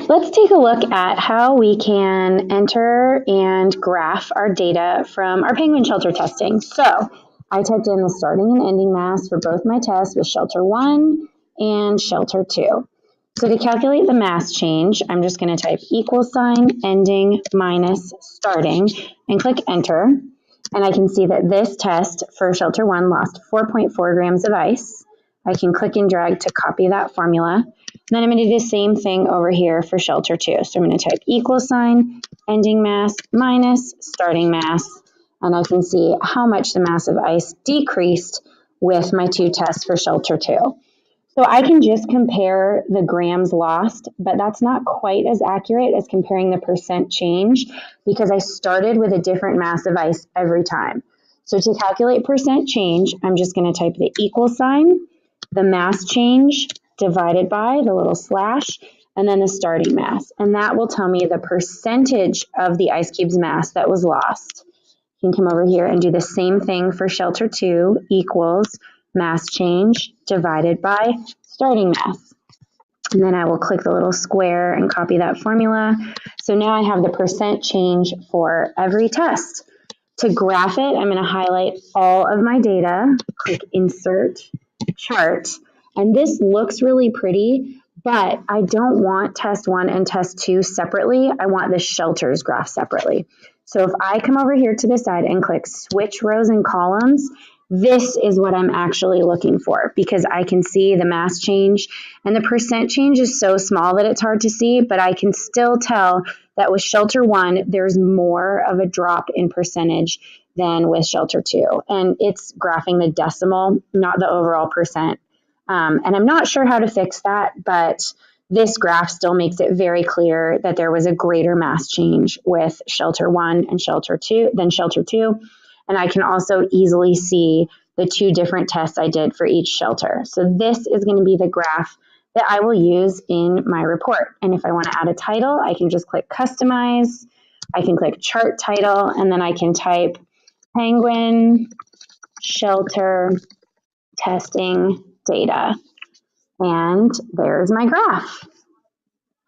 Let's take a look at how we can enter and graph our data from our penguin shelter testing. So I typed in the starting and ending mass for both my tests with shelter 1 and shelter 2. So to calculate the mass change, I'm just going to type =, ending minus starting and click enter. And I can see that this test for shelter 1 lost 4.4 grams of ice. I can click and drag to copy that formula. Then I'm going to do the same thing over here for shelter 2. So I'm going to type =, ending mass minus starting mass. And I can see how much the mass of ice decreased with my 2 tests for shelter 2. So I can just compare the grams lost, but that's not quite as accurate as comparing the percent change because I started with a different mass of ice every time. So to calculate percent change, I'm just going to type the =, the mass change divided by the little slash, and then the starting mass. And that will tell me the percentage of the ice cube's mass that was lost. You can come over here and do the same thing for shelter 2 equals mass change divided by starting mass. And then I will click the little square and copy that formula. So now I have the percent change for every test. To graph it, I'm going to highlight all of my data, click insert chart. And this looks really pretty, but I don't want test 1 and test 2 separately. I want the shelters graph separately. So if I come over here to the side and click switch rows and columns, this is what I'm actually looking for because I can see the mass change and the percent change is so small that it's hard to see, but I can still tell that with shelter 1, there's more of a drop in percentage than with shelter 2. And it's graphing the decimal, not the overall percent. And I'm not sure how to fix that, but this graph still makes it very clear that there was a greater mass change with shelter 1 and shelter 2 than shelter 2. And I can also easily see the 2 different tests I did for each shelter. So this is going to be the graph that I will use in my report. And if I want to add a title, I can just click customize. I can click chart title, and then I can type penguin shelter testing data. And there's my graph.